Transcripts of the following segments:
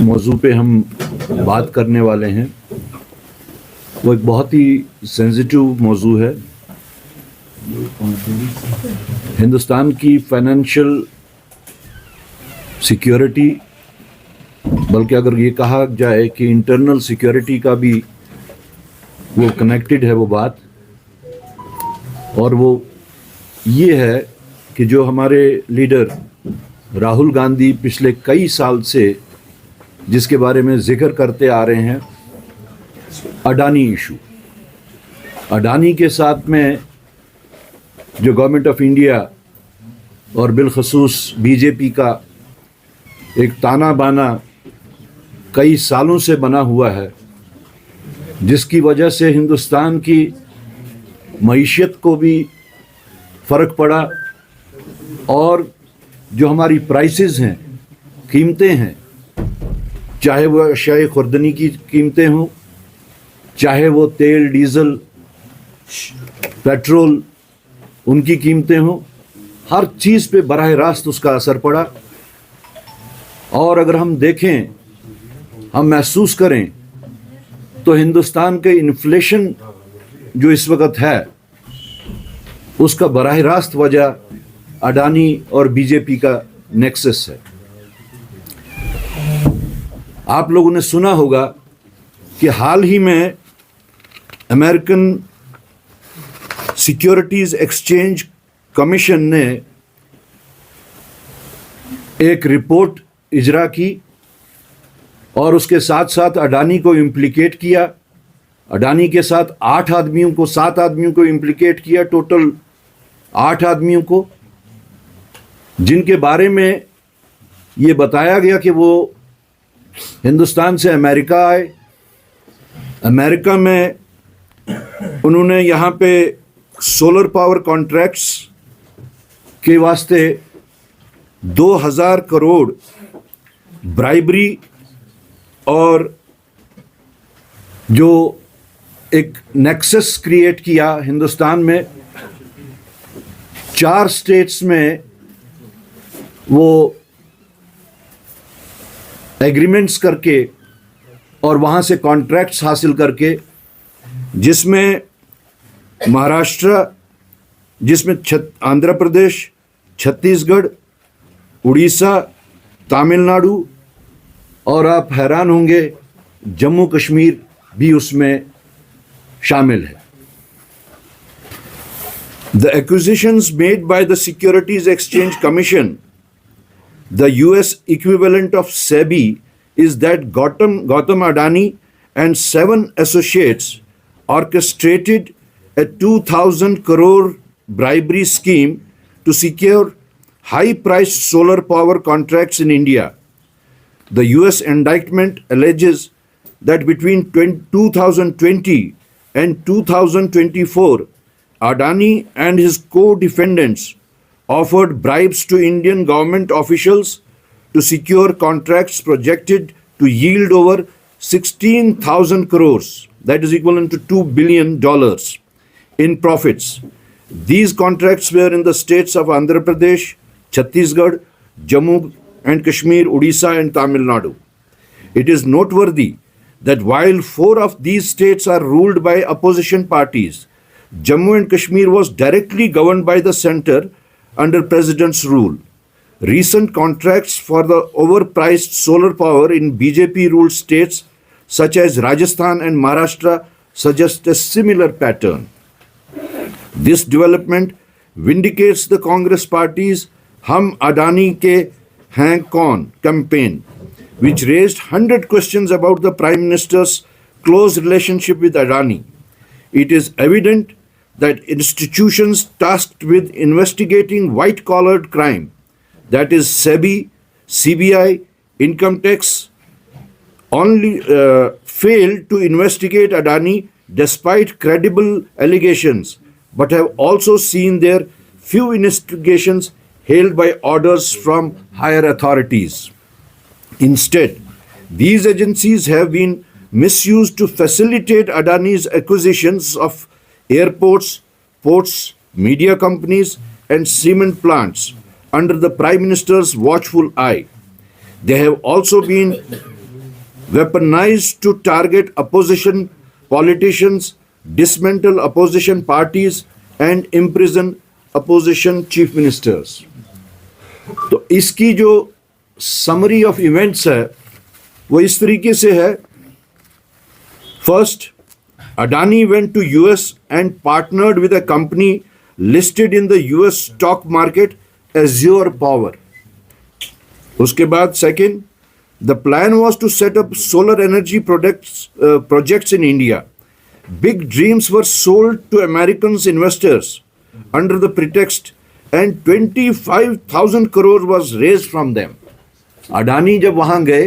موضوع پہ ہم بات کرنے والے ہیں وہ ایک بہت ہی سینسیٹیو موضوع ہے. ہندوستان کی فائنینشیل سیکیورٹی، بلکہ اگر یہ کہا جائے کہ انٹرنل سیکیورٹی کا بھی وہ کنیکٹڈ ہے وہ بات، اور وہ یہ ہے کہ جو ہمارے لیڈر راہل گاندھی پچھلے کئی سال سے جس کے بارے میں ذکر کرتے آ رہے ہیں، اڈانی ایشو. اڈانی کے ساتھ میں جو گورنمنٹ آف انڈیا اور بالخصوص بی جے پی کا ایک تانا بانا کئی سالوں سے بنا ہوا ہے، جس کی وجہ سے ہندوستان کی معیشت کو بھی فرق پڑا، اور جو ہماری پرائسز ہیں، قیمتیں ہیں، چاہے وہ اشیاء خوردنی کی قیمتیں ہوں، چاہے وہ تیل، ڈیزل، پیٹرول، ان کی قیمتیں ہوں، ہر چیز پہ براہ راست اس کا اثر پڑا. اور اگر ہم دیکھیں، ہم محسوس کریں تو ہندوستان کے انفلیشن جو اس وقت ہے اس کا براہ راست وجہ اڈانی اور بی جے پی کا نیکسس ہے. آپ لوگوں نے سنا ہوگا کہ حال ہی میں امریکن سیکیورٹیز ایکسچینج کمیشن نے ایک رپورٹ اجرا کی اور اس کے ساتھ ساتھ اڈانی کو امپلیکیٹ کیا. اڈانی کے ساتھ 7 آدمیوں کو امپلیکیٹ کیا، ٹوٹل 8 آدمیوں کو، جن کے بارے میں یہ بتایا گیا کہ وہ ہندوستان سے امریکہ آئے. امریکہ میں انہوں نے یہاں پہ سولر پاور کانٹریکٹس کے واسطے 2000 کروڑ برائبری اور جو ایک نیکسس کریٹ کیا ہندوستان میں. 4 اسٹیٹس میں وہ ایگریمنٹس کر کے اور وہاں سے کانٹریکٹس حاصل کر کے، جس میں مہاراشٹر، جس میں آندھرا پردیش، چھتیس گڑھ، اڑیسہ، تامل ناڈو، اور آپ حیران ہوں گے جموں کشمیر بھی اس میں شامل ہے. The acquisitions made by the Securities Exchange Commission, the US equivalent of SEBI, is that Gautam Adani and 7 associates orchestrated a 2,000 crore bribery scheme to secure high-priced solar power contracts in India. The US indictment alleges that between 2020 and 2024, Adani and his co-defendants offered bribes to Indian government officials to secure contracts projected to yield over 16,000 crores, that is equivalent to $2 billion in profits. These contracts were in the states of Andhra Pradesh, Chhattisgarh, Jammu and Kashmir, Odisha and Tamil Nadu. It is noteworthy that while 4 of these states are ruled by opposition parties, Jammu and Kashmir was directly governed by the center under President's rule. Recent contracts for the overpriced solar power in BJP-ruled states such as Rajasthan and Maharashtra suggest a similar pattern. This development vindicates the Congress party's Hum Adani Ke Hain Kaun campaign, which raised 100 questions about the Prime Minister's close relationship with Adani. It is evident that institutions tasked with investigating white-collared crime, that is SEBI, CBI, income tax, only failed to investigate Adani despite credible allegations, but have also seen their few investigations hailed by orders from higher authorities. Instead, these agencies have been misused to facilitate Adani's acquisitions of airports, ports, media companies, and cement plants under the Prime Minister's watchful eye. They have also been weaponized to target opposition politicians, dismantle opposition parties, and imprison opposition chief ministers. تو اس کی جو summary of events ہے وہ اس طریقے سے ہے. First, Adani went to US and partnered with a company listed in the US stock market, Azure Power. اس کے بعد second, the plan was to set up solar energy projects in India. Big dreams were sold to American investors under the pretext and 25,000 crore was raised from them. Adani جب وہاں گئے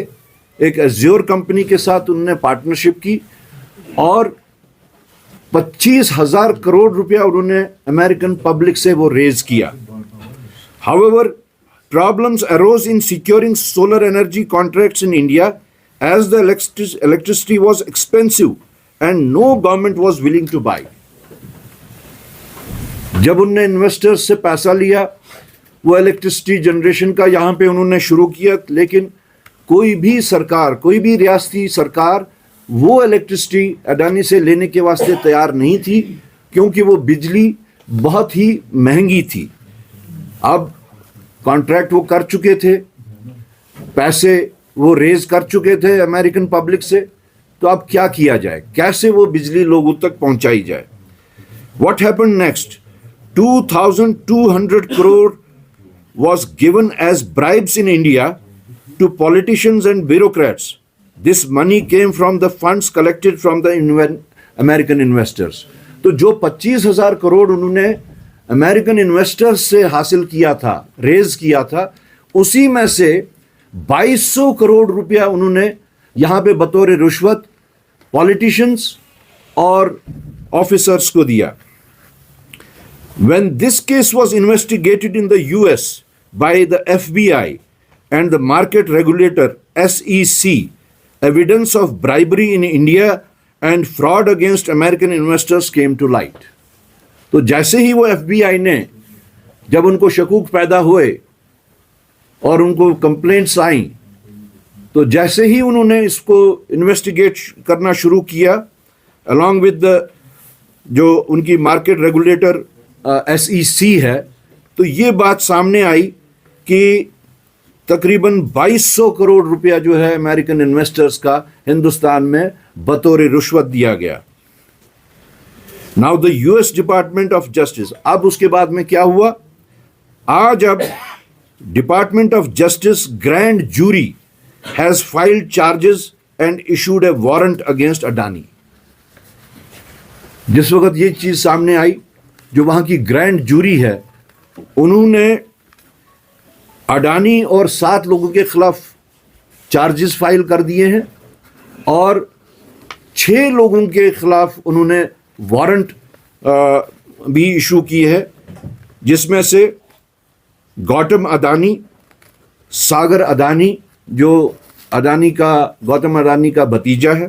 ایک Azure company کے ساتھ انہوں نے پارٹنرشپ کی اور 25,000 کروڑ روپیہ انہوں نے امریکن پبلک سے وہ ریز کیا. However, problems arose in securing solar energy contracts in India as the electricity was expensive and no government was willing to buy. جب انہوں نے انویسٹرز سے پیسہ لیا وہ الیکٹرسٹی جنریشن کا یہاں پہ انہوں نے شروع کیا, لیکن کوئی بھی سرکار, کوئی بھی ریاستی سرکار وہ الیکٹرسٹی اڈانی سے لینے کے واسطے تیار نہیں تھی کیونکہ وہ بجلی بہت ہی مہنگی تھی. اب کانٹریکٹ وہ کر چکے تھے, پیسے وہ ریز کر چکے تھے امریکن پبلک سے, تو اب کیا کیا جائے, کیسے وہ بجلی لوگوں تک پہنچائی جائے. What happened next? 2,200 crore was given as bribes in India to politicians and bureaucrats. This money came from the funds collected from the American investors. تو جو 25,000 کروڑ انہوں نے امریکن انویسٹرز سے حاصل کیا تھا, ریز کیا تھا, اسی میں سے 2,200 کروڑ روپیہ انہوں نے یہاں پہ بطور رشوت پالیٹیشنز اور آفیسرز کو دیا. When this case was investigated in the US by the FBI and the market regulator SEC, evidence of bribery in India and fraud against American investors came to light. تو جیسے ہی وہ FBI نے جب ان کو شکوک پیدا ہوئے اور ان کو کمپلینٹس آئیں, تو جیسے ہی انہوں نے اس کو انویسٹیگیٹ کرنا شروع کیا along with the جو ان کی مارکیٹ ریگولیٹر SEC ہے, تو یہ بات سامنے آئی کہ تقریباً 2,200 کروڑ روپیہ جو ہے امریکن انویسٹرز کا ہندوستان میں بطور رشوت دیا گیا. Now the US Department of Justice, اب اس کے بعد میں کیا ہوا, آج اب department of justice grand jury has filed charges and issued a warrant against Adani. جس وقت یہ چیز سامنے آئی, جو وہاں کی گرینڈ جوری ہے انہوں نے اڈانی اور 7 لوگوں کے خلاف چارجز فائل کر دیے ہیں اور 6 لوگوں کے خلاف انہوں نے وارنٹ بھی ایشو کی ہے, جس میں سے گوتم اڈانی, ساگر اڈانی جو اڈانی کا گوتم اڈانی کا بھتیجا ہے,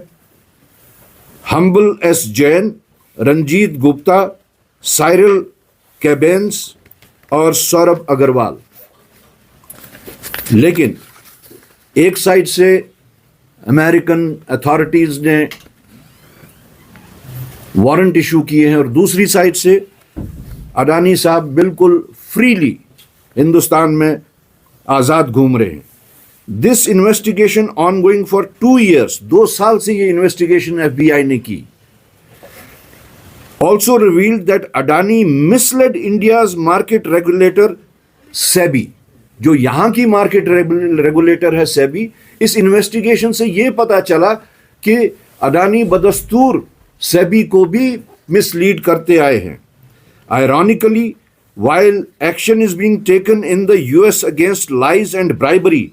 ہمبل ایس جین, رنجیت گپتا, سائرل کیبینس اور سوربھ اگروال. لیکن ایک سائڈ سے امریکن اتھارٹیز نے وارنٹ ایشو کیے ہیں اور دوسری سائڈ سے اڈانی صاحب بالکل فریلی ہندوستان میں آزاد گھوم رہے ہیں. This investigation ongoing for 2 years, 2 سال سے یہ انویسٹیگیشن FBI نے کی. Also revealed that Adani misled India's market regulator SEBI. جو یہاں کی مارکیٹ ریگولیٹر ہے SEBI, اس انویسٹیگیشن سے یہ پتا چلا کہ اڈانی بدستور SEBI کو بھی مس لیڈ کرتے آئے ہیں. Ironically, while action is being taken in the US against lies and bribery,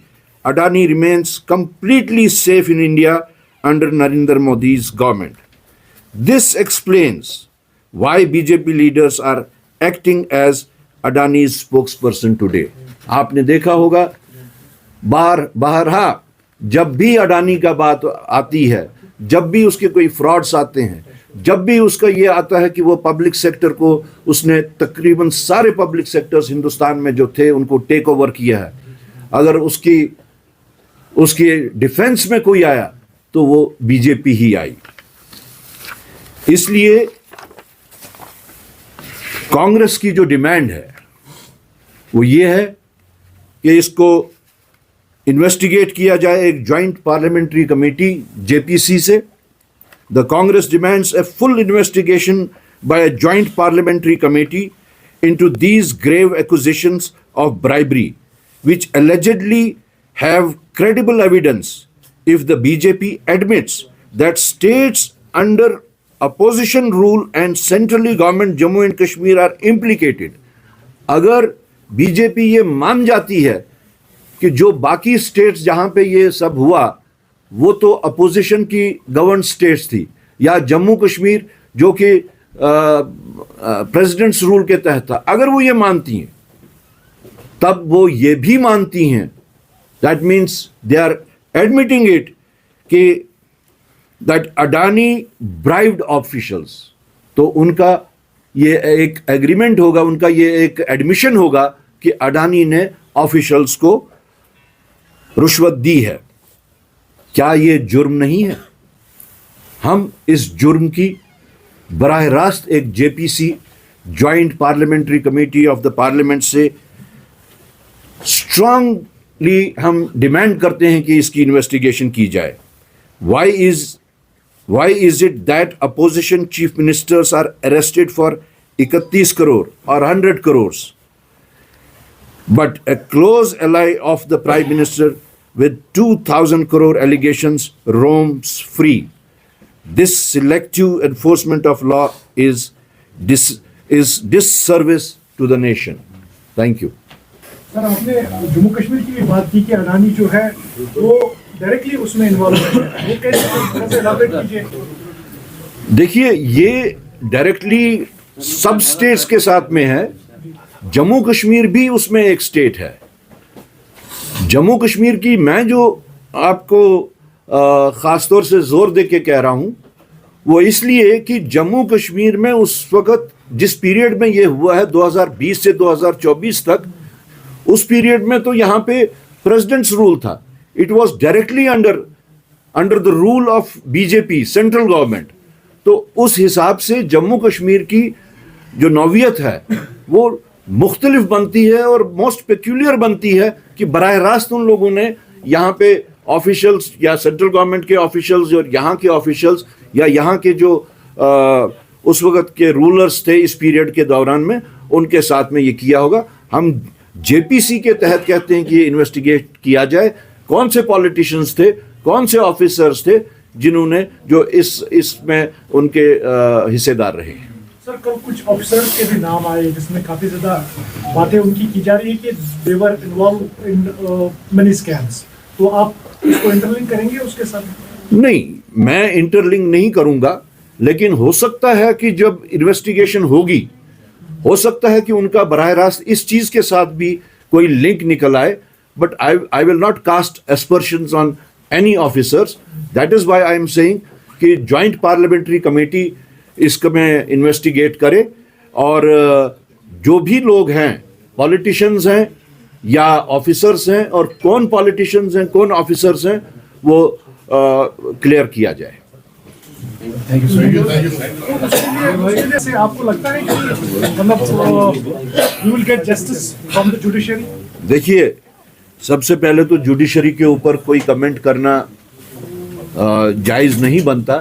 Adani remains completely safe in India under Narendra Modi's government. This explains why BJP leaders are acting as Adani's spokesperson today. آپ نے دیکھا ہوگا بہرحال جب بھی اڈانی کا بات آتی ہے, جب بھی اس کے کوئی فراڈس آتے ہیں, جب بھی اس کا یہ آتا ہے کہ وہ پبلک سیکٹر کو اس نے تقریباً سارے پبلک سیکٹرز ہندوستان میں جو تھے ان کو ٹیک اوور کیا ہے, اگر اس کی ڈیفینس میں کوئی آیا تو وہ بی جے پی ہی آئی. اس لیے کانگریس کی جو ڈیمانڈ ہے وہ یہ ہے کہ اس کو انویسٹیگیٹ کیا جائے ایک joint parliamentary committee J P C سے. The Congress demands a full investigation by a joint parliamentary committee into these grave accusations of bribery, which allegedly have credible evidence if the BJP admits that states under opposition rule and centrally government Jammu and Kashmir are implicated. اگر be J پی یہ مان جاتی ہے کہ جو باقی status جہاں پہ یہ سب ہوا وہ تو اپوزیشن کی گورن اسٹیٹس تھی، یا جموں کشمیر جو کہ پریزیڈنٹس رول کے تحت تھا، اگر وہ یہ مانتی ہیں تب وہ یہ بھی مانتی ہیں، that means they are admitting it کہ دیٹ اڈانی برائبڈ آفیشلس. تو ان کا یہ ایک ایگریمنٹ ہوگا، ان کا یہ ایک ایڈمیشن ہوگا کہ اڈانی نے آفیشلس کو رشوت دی ہے. کیا یہ جرم نہیں ہے؟ ہم اس جرم کی براہ راست ایک J P C joint parliamentary committee of the parliament سے اسٹرانگلی ہم ڈیمانڈ کرتے ہیں کہ اس کی انویسٹیگیشن کی جائے. Why is it that opposition chief ministers are arrested for 31 crore اور 100 crore, but a close ally of the Prime Minister with 2,000 crore allegations roams free? This selective enforcement of law is disservice to the nation. Thank you. سر آپ نے جموں کشمیر کی بھی بات کی کہ اڈانی جو ہے وہ ڈائریکٹلی اس میں انوالو ہے، وہ کیسے الیبریٹ کیجیے؟ دیکھیے یہ ڈائریکٹلی سب اسٹیٹس کے ساتھ میں ہے. جموں کشمیر بھی اس میں ایک اسٹیٹ ہے. جموں کشمیر کی میں جو آپ کو خاص طور سے زور دے کے کہہ رہا ہوں وہ اس لیے کہ جموں کشمیر میں اس وقت جس پیریڈ میں یہ ہوا ہے 2020 سے 2024 تک، اس پیریڈ میں تو یہاں پہ پریزیڈنٹس رول تھا. It was directly under the rule of B J P central government. تو اس حساب سے جموں کشمیر کی جو نوعیت ہے وہ مختلف بنتی ہے اور موسٹ پیکیولر بنتی ہے کہ براہ راست ان لوگوں نے یہاں پہ آفیشلز یا سینٹرل گورنمنٹ کے آفیشلز اور یہاں کے آفیشلز یا یہاں کے جو اس وقت کے رولرز تھے اس پیریڈ کے دوران میں، ان کے ساتھ میں یہ کیا ہوگا. ہم جے پی سی کے تحت کہتے ہیں کہ یہ انویسٹیگیٹ کیا جائے کون سے پالیٹیشینز تھے، کون سے آفیسرز تھے جنہوں نے جو اس میں ان کے حصے دار رہے ہیں. سر کل کچھ آفیسرز کے بھی نام آئے جس میں کافی زیادہ باتیں ان کی جا رہی ہے کہ دے were involved in money schemes, تو آپ اس کو انٹرلنک کریں گے اس کے ساتھ؟ نہیں، میں انٹرلنک نہیں کروں گا، لیکن ہو سکتا ہے کہ جب انویسٹیگیشن ہوگی ہو سکتا ہے کہ ان کا براہ راست اس چیز کے ساتھ بھی کوئی لنک نکل آئے. But I will not cast aspersions on any officers. That is why I am seeing کہ جوائنٹ پارلیمنٹری کمیٹی اس کو میں انویسٹیگیٹ کرے، اور جو بھی لوگ ہیں پالیٹیشنز ہیں یا آفیسرز ہیں، اور کون پالیٹیشنز ہیں کون آفیسرز ہیں وہ کلیئر کیا جائے. آپ کو لگتا ہے کہ مطلب you will get justice from the judiciary؟ دیکھیے سب سے پہلے تو جوڈیشری کے اوپر کوئی کمنٹ کرنا جائز نہیں بنتا.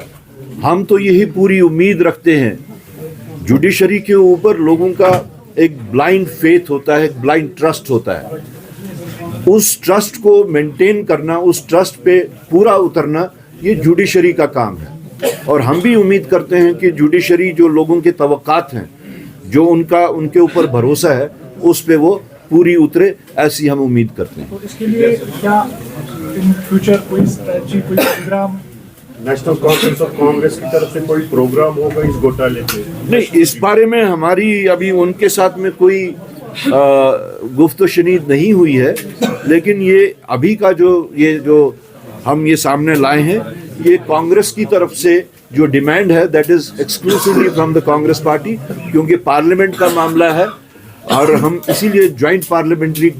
ہم تو یہی پوری امید رکھتے ہیں. جوڈیشری کے اوپر لوگوں کا ایک بلائنڈ فیتھ ہوتا ہے، ایک بلائنڈ ٹرسٹ ہوتا ہے. اس ٹرسٹ کو مینٹین کرنا، اس ٹرسٹ پہ پورا اترنا یہ جوڈیشری کا کام ہے. اور ہم بھی امید کرتے ہیں کہ جوڈیشری جو لوگوں کے توقعات ہیں، جو ان کے اوپر بھروسہ ہے، اس پہ وہ پوری اترے، ایسی ہم امید کرتے ہیں. تو اس کے لیے کیا ان فیوچر کوئی اسٹریٹجی، کوئی پروگرام نیشنل کانفرنس آف کانگریس کی طرف سے کوئی پروگرام ہوگا اس گھوٹالے پہ؟ نہیں، اس بارے میں ہماری ابھی ان کے ساتھ میں کوئی گفت و شنید نہیں ہوئی ہے. لیکن یہ ابھی کا جو ہم یہ سامنے لائے ہیں، یہ کانگریس کی طرف سے جو ڈیمانڈ ہے that is exclusively from the Congress party, کیونکہ پارلیمنٹ کا معاملہ ہے اور ہم اسی لیے جوائنٹ پارلیمنٹری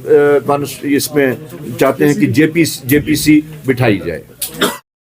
اس میں چاہتے ہیں کہ جے پی سی بٹھائی جائے.